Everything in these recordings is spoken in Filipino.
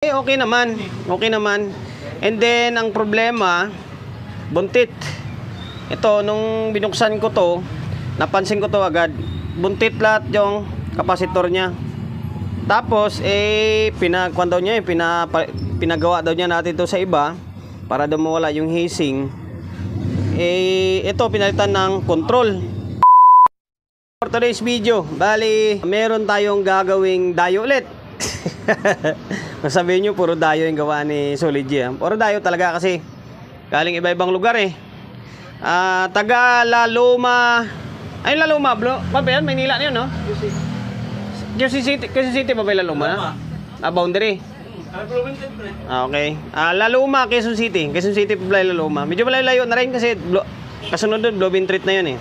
Okay naman. Okay naman. And then, ang problema, buntit. Ito, nung binuksan ko to, napansin ko to agad. Buntit lahat yung kapasitor niya. Tapos, pinagawa daw niya natin to sa iba para daw mawala yung heatsink. Ito, pinalitan ng control. For today's video, bali, meron tayong gagawing dayo ulit. Masabihin nyo, puro dayo yung gawa ni Solid G. Puro dayo talaga kasi galing iba-ibang lugar eh. Taga Laluma. Ay, Laluma, bro. Pa ba yan? Maynila na yun, no? Quezon City pa ba yung Laluma? Boundary. Okay. Laluma, Quezon City. Quezon City pa ba yung Laluma? Medyo malayo na rin kasi kasunod doon, Blowing Treat na yun eh.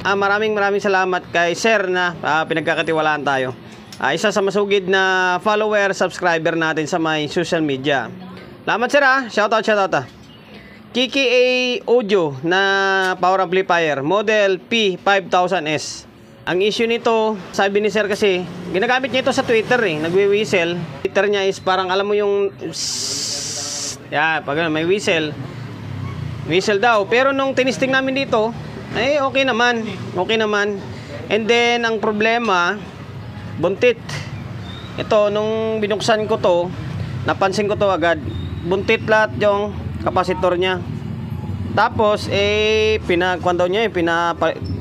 Maraming salamat kay Sir na pinagkakatiwalaan tayo. Isa sa masugid na follower, subscriber natin sa my social media. Salamat Sir ha. Shoutout. Kiki A Audio na power amplifier, model P5000S. Ang issue nito, sabi ni Sir kasi, ginagamit niya ito sa Twitter eh. Nagwi-whistle. Twitter niya is parang alam mo yung pag may whistle. Whistle daw. Pero nung tinisting namin dito, okay naman. Okay naman. And then, ang problema, buntit. Ito, nung binuksan ko to, napansin ko to agad. Buntit lahat yung kapasitor niya. Tapos,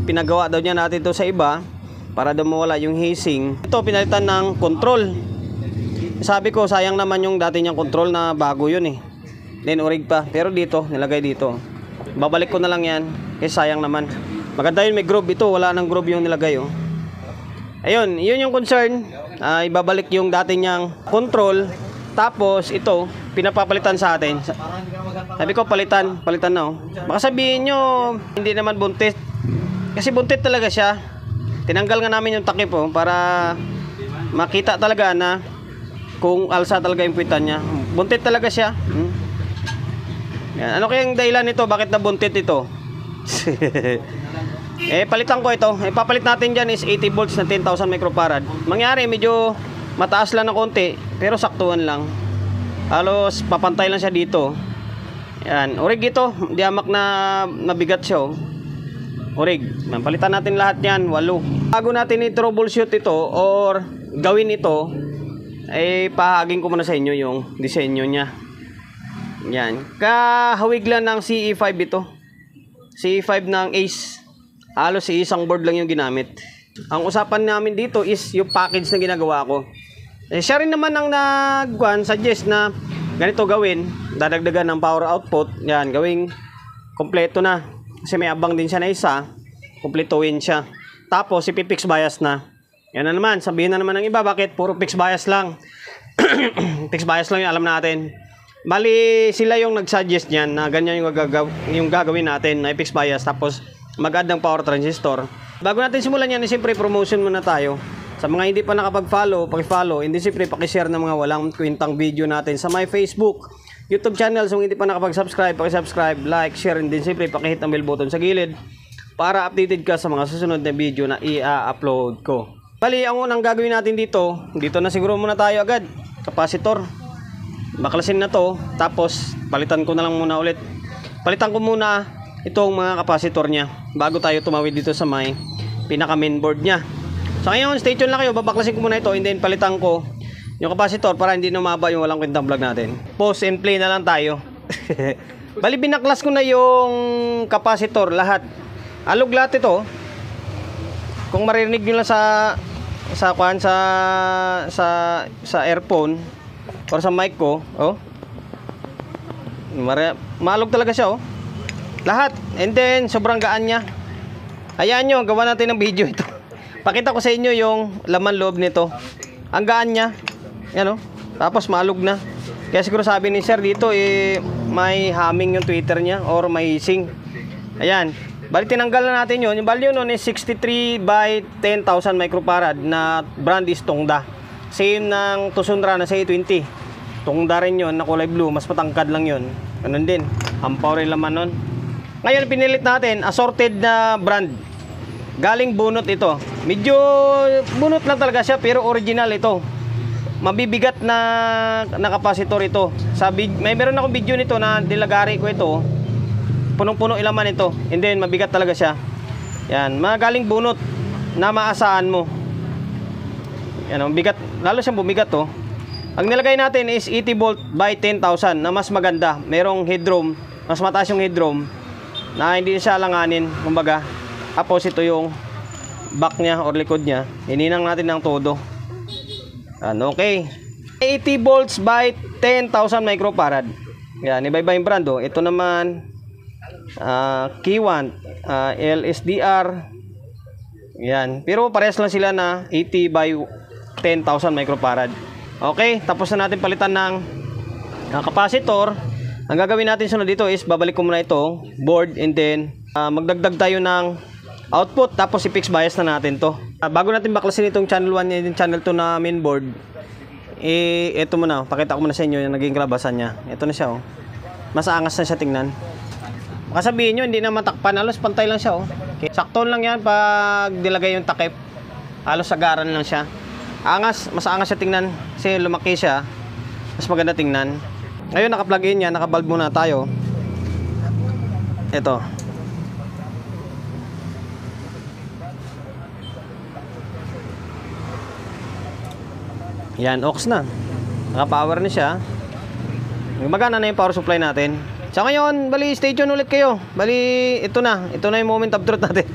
pinagawa daw niya natin to sa iba para daw mawala yung heatsink. Ito, pinalitan ng control. Sabi ko, sayang naman yung dati niyang control na bago yun eh. Then, urig pa. Pero dito, nilagay dito. Babalik ko na lang yan. Kasi sayang naman. Maganda yun, may groove. Ito, wala nang groove yung nilagay oh. Ayun, yun yung concern. Ibabalik yung dati niyang control. Tapos ito, pinapapalitan sa atin. Sabi ko palitan na oh. Baka sabihin nyo, hindi naman buntit. Kasi buntit talaga siya. Tinanggal nga namin yung takip oh, para makita talaga na kung alsa talaga yung puwitan niya. Buntit talaga siya. Yan. Ano kayang dahilan nito? Bakit nabuntit ito? Palitan ko ito. Papalit natin dyan is 80 volts na 10,000 microfarad. Mangyari, medyo mataas lang ng konti, pero saktuhan lang. Halos papantay lang siya dito. Yan. Orig ito. Diamak na mabigat siya. Oh. Orig. Palitan natin lahat yan. 8. Bago natin i-troubleshoot ito or gawin ito, pahaging ko muna sa inyo yung disenyo niya. Yan. Kahawig lang ng CE5 ito. CE5 ng Ace. Halos isang board lang yung ginamit. Ang usapan namin dito is yung package na ginagawa ko. Siya rin naman ang suggest na ganito gawin. Dadagdagan ng power output. Yan, gawing kompleto na. Kasi may abang din siya na isa. Kompletuin siya. Tapos, ipipix bias na. Yan na naman. Sabihin na naman ng iba, bakit puro fix bias lang? Fix bias lang yung alam natin. Bali, sila yung nag-suggest niyan na ganyan yung gagawin natin na fix bias. Tapos, mag-add ng power transistor. Bago natin simulan yan, siyempre promotion muna tayo. Sa mga hindi pa nakapag-follow, paki-follow. Hindi siyempre paki-share ng mga walang kwentang video natin sa my Facebook, YouTube channel. So hindi pa nakapag-subscribe, paki-subscribe, like, share, and din siyempre paki-hit ang bell button sa gilid para updated ka sa mga susunod na video na i-upload ko. Bali, ang unang gagawin natin dito na siguro muna tayo agad. Kapasitor. Baklasin na to, tapos palitan ko na lang muna ulit. Palitan ko muna itong mga kapasitor niya bago tayo tumawid dito sa may pinaka main board niya. So ngayon, stay tuned lang kayo. Babaklasin ko muna ito and then palitan ko yung kapasitor para hindi na maba yung walang kwentang vlog natin. Pause and play na lang tayo. Bali, binaklas ko na yung kapasitor lahat. Alog lahat ito. Kung maririnig nyo lang sa earphone or sa mic ko, oh. Maalog talaga siya oh. Lahat. And then, sobrang gaan niya. Hayaan nyo, gawa natin ng video ito. Pakita ko sa inyo yung laman loob nito. Ang gaan niya. Yan o. Tapos, maalog na. Kaya siguro sabi ni Sir dito, may humming yung Twitter niya or may sync. Ayan. Bali, tinanggal na natin yun. Yung value nun is 63 by 10,000 microfarad na brand is Tongda. Same ng Tucson-ra na sa A20. Tongda rin yun na kulay blue. Mas matangkad lang yun. Ganun din. Ampaw rin laman nun. Ngayon, pinilit natin, assorted na brand. Galing bunot ito. Medyo bunot lang talaga siya, pero original ito. mabibigat na kapasitor ito. May meron akong video nito na nilagari ko ito. Punong-puno ilaman ito. And then mabigat talaga siya. Yan, magaling bunot na maasahan mo. Yan, mabigat, lalo siyang bumigat to. Ang nilagay natin is 80 volt by 10,000 na mas maganda. Merong headroom, mas mataas yung headroom na hindi siya alanganin, kumbaga. Tapos ito yung back niya or likod niya. Hininang natin ng todo. Okay. 80 volts by 10,000 microfarad. Yan, iba-iba yung brand. Ito naman Kiwan, LSDR. Yan, pero parehas lang sila na 80 by 10,000 microfarad. Okay, tapos na natin palitan ng capacitor. Ang gagawin natin sunod dito is babalik ko muna ito board, and then magdagdag tayo ng output, tapos i-fix bias na natin to. Bago natin baklasin itong channel 1 and channel 2 na main board, ito muna, pakita ko muna sa inyo yung naging kalabasan niya. Ito na siya, mas angas na siya tingnan. Baka sabihin nyo, hindi na matakpan, halos pantay lang siya. Okay. Sakto lang yan pag nilagay yung takip, halos sagaran lang siya. Angas, mas angas siya tingnan kasi lumaki siya, mas maganda tingnan. Ngayon naka-plug in yan, naka-bulb muna tayo. Ito. Yan, aux na. Naka-power na siya. Magana na yung power supply natin. Sa ngayon, bali stay tuned ulit kayo. Bali, ito na yung moment of truth natin.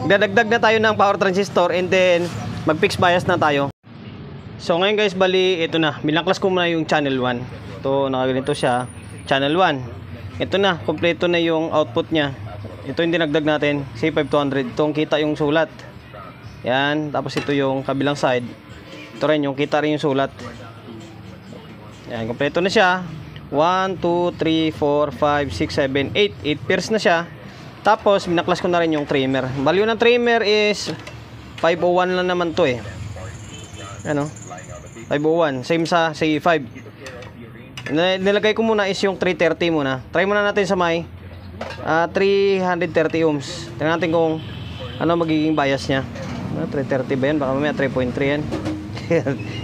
Dadagdag na tayo ng power transistor, and then mag-fix bias na tayo. So ngayon guys, bali ito na, binaklas ko muna yung channel 1. Ito, nakaganito siya, channel 1. Ito na, kompleto na yung output nya. Ito yung dinagdag natin, C5200. Itong kita yung sulat. Yan, tapos ito yung kabilang side. Ito rin, yung kita rin yung sulat. Yan, kompleto na siya. 1, 2, 3, 4, 5, 6, 7, 8 pairs na siya. Tapos binaklas ko na rin yung trimmer. Value ng trimmer is 501 lang naman to ano, 501, same sa C5. Nilagay ko muna is yung 330 muna. Try muna natin sa may 330 ohms. Tingnan natin kung ano magiging bias nya. 330 ba yan? Baka mamaya 3.3 yan.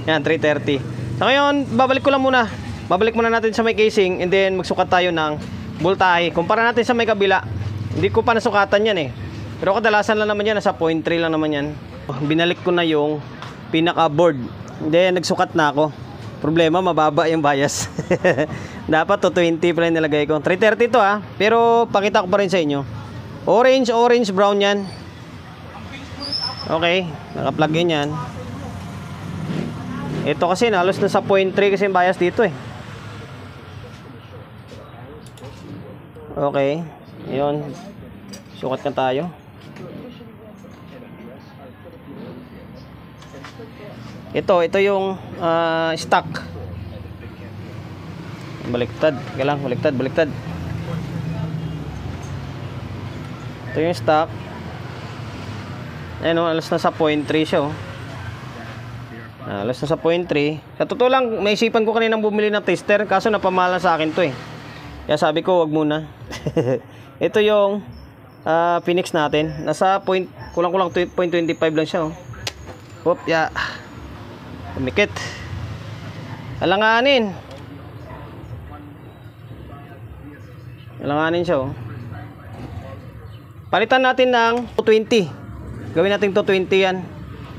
Yan, 330. So ngayon, babalik ko lang muna. Babalik muna natin sa may casing, and then magsukat tayo ng voltahe. Kumpara natin sa may kabila. Hindi ko pa nasukatan yan pero kadalasan lang naman yan, nasa 0.3 lang naman yan. Binalik ko na yung pinaka board, then nagsukat na ako. Problema, mababa yung bias. Dapat 220 pa rin nilagay ko. 330 to pero pakita ko pa rin sa inyo. Orange brown yan. Okay, naka-plug in yan. Ito kasi halos na sa 0.3 kasi yung bias dito Okay, yun, sukat na tayo. Ito yung stock. Baliktad, baliktad. Ito yung stock. Ayun, alas na sa 0.3 siya alas na sa 0.3. Sa totoo lang, may isipan ko kaninang bumili ng tester, kaso napamahalan sa akin to Kaya sabi ko, wag muna. Ito yung Phoenix natin. Nasa kulang-kulang 0.25 lang siya Hop, Umikit. Alanganin siya Palitan natin ng 220. Gawin natin 220 yan.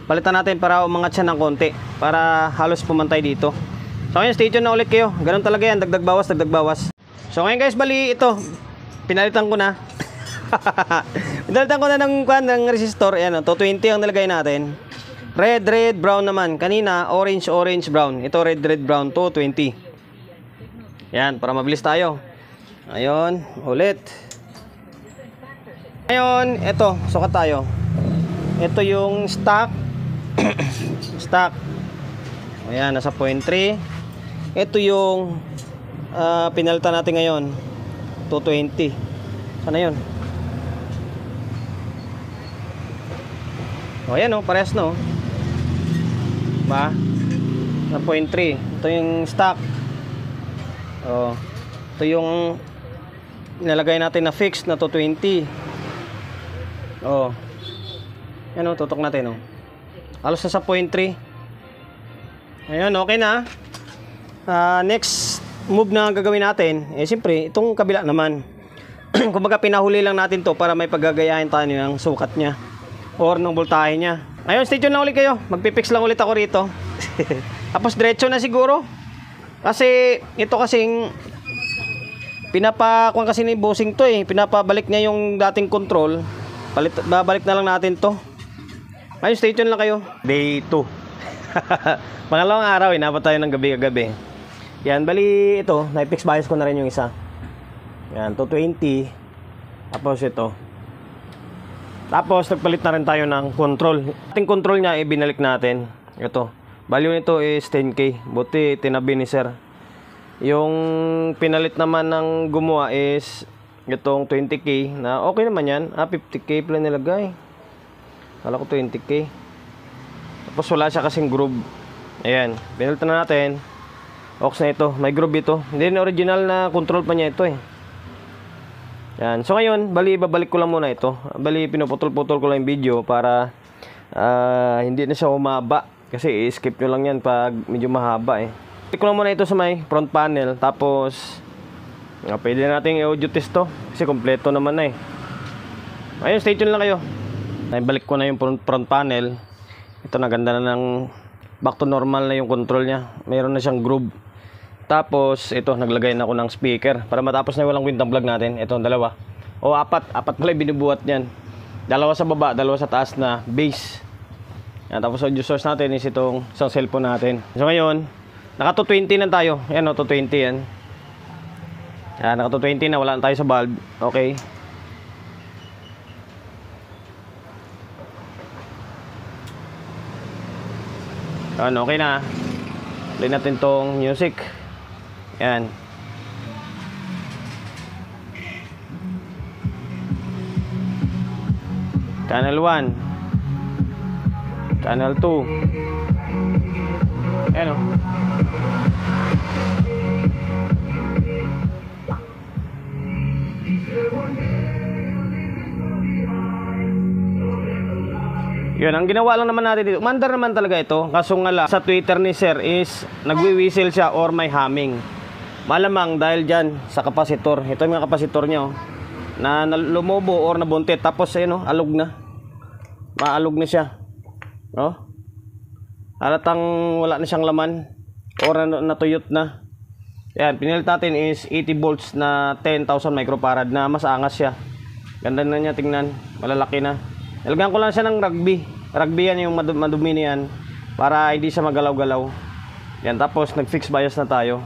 Palitan natin para umangat siya ng konti, para halos pumantay dito. So ngayon, stay tuned na ulit kayo. Ganun talaga yan, dagdag bawas. So ngayon guys, bali ito, pinalitan ko na. Pinalitan ko na ng resistor. Ayan, 220 ang nilagay natin. Red, brown naman. Kanina, orange, brown. Ito red, brown, 220. Yan, para mabilis tayo. Ayun, ulit. Ngayon, ito, sukat tayo. Ito yung stock. Stock. Ayan, nasa 0.3. Ito yung pinalitan natin ngayon, 220. Sana yun? Ayan parehas ba? Na 0.3. Ito yung stock. Ito yung nilagay natin na fixed na 220. Yan tutok natin halos na sa 0.3. Ayun, okay na. Next move na gagawin natin, siyempre, itong kabila naman. Kumbaga, pinahuli lang natin to para may paggagayahin tayo ng sukat niya or ng voltahe niya. Ayun, stay tuned lang ulit kayo. Magpipix lang ulit ako rito. Tapos, diretso na siguro. Kasi, ito kasing pinapakuan kasi ni bossing to pinapabalik niya yung dating control. Babalik na lang natin to. Ayun, stay tuned lang kayo. Day 2. Pangalawang araw, inabot tayo ng gabi-gabi. Yan, bali ito, na-fix bias ko na rin yung isa. Yan, 220. Tapos ito. Tapos nagpalit na rin tayo ng control. Ating control niya, binalik natin. Ito. Value nito is 10K. Buti tinabi ni sir. Yung pinalit naman ng gumawa is itong 20K na okay naman yan. 50K pala nilagay. Kala ko 20K. Tapos wala siya kasing groove. Ayan, pinalitan na natin. Ox na ito, may groove ito. Hindi na original na control pa niya ito Yan. So ngayon, bali babalik ko lang muna ito. Bali pinuputol-putol ko lang yung video para hindi na siya humaba. Kasi i-skip nyo lang yan pag medyo mahaba Balik ko lang muna ito sa may front panel. Tapos pwede na natin i-audio test to. Kasi kompleto naman na Ayun, stay tuned lang kayo. Balik ko na yung front panel. Ito na, ganda na ng back to normal na yung control niya. Mayroon na siyang groove. Tapos ito, naglagay na ako ng speaker para matapos na walang kwintang vlog natin. Ito, dalawa. O apat pala binubuhat niyan. Dalawa sa baba, dalawa sa taas na base. Yan, tapos audio source natin is itong sa cellphone natin. So ngayon, naka 220 na tayo. Yan o, 220 yan. Yan, naka 220 na, wala na tayo sa bulb. Okay. Ano, okay na. Play natin tong music. Yan. Channel 1. Channel 2. Ayan o. Yun, ang ginawa lang naman natin dito, mandar naman talaga ito. Kaso nga lang, sa Twitter ni sir is nagwi-whistle siya or may humming. Malamang dahil dyan sa kapasitor. Ito yung mga kapasitor niya na lumobo or nabuntit. Tapos ayun alog na. Maalog na siya. Halatang wala na siyang laman or natuyot na. Yan, pinilit natin is 80 volts na 10,000 microfarad na mas angas siya. Ganda na niya, tingnan. Malalaki na. Nilagyan ko lang siya ng rugby. Rugby yan yung madumi niyan para hindi siya magalaw-galaw. Yan, tapos nag-fix bias na tayo.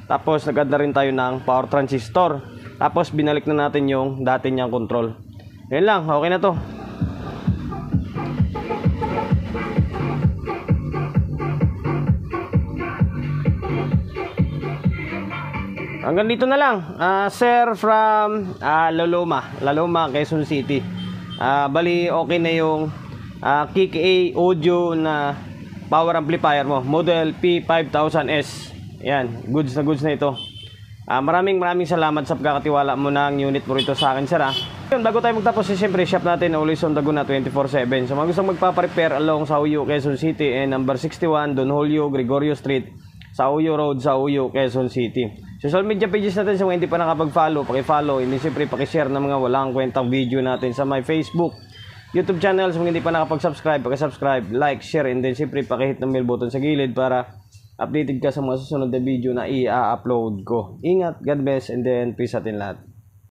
Tapos nag-add na rin tayo ng power transistor. Tapos binalik na natin yung dati niyang control. Yan lang, okay na to. Hanggang dito na lang. Sir from Laloma, Quezon City. Bali okay na yung KK audio na power amplifier mo, model P5000S. Yan, goods na ito. Maraming salamat sa pagkakatiwala mo ng unit mo rito sa akin, sir. Yun, bago tayo magtapos, siyempre shop natin always on the go na 24/7. So mga gustong magpa-repair along sa Uyo, Quezon City and number 61 Don Julio Gregorio Street, sa Uyo Road, sa Uyo, Quezon City. Social media pages natin sa mga hindi pa nakapag-follow, paki-follow, hindi siyempre paki-share ng mga walang kwentang video natin sa my Facebook, YouTube channel. Sa mga hindi pa nakapag-subscribe, paki-subscribe, like, share, and then siyempre paki-hit ng bell button sa gilid para updated ka sa mga susunod na video na i-upload ko. Ingat, God bless, and then peace atin lahat.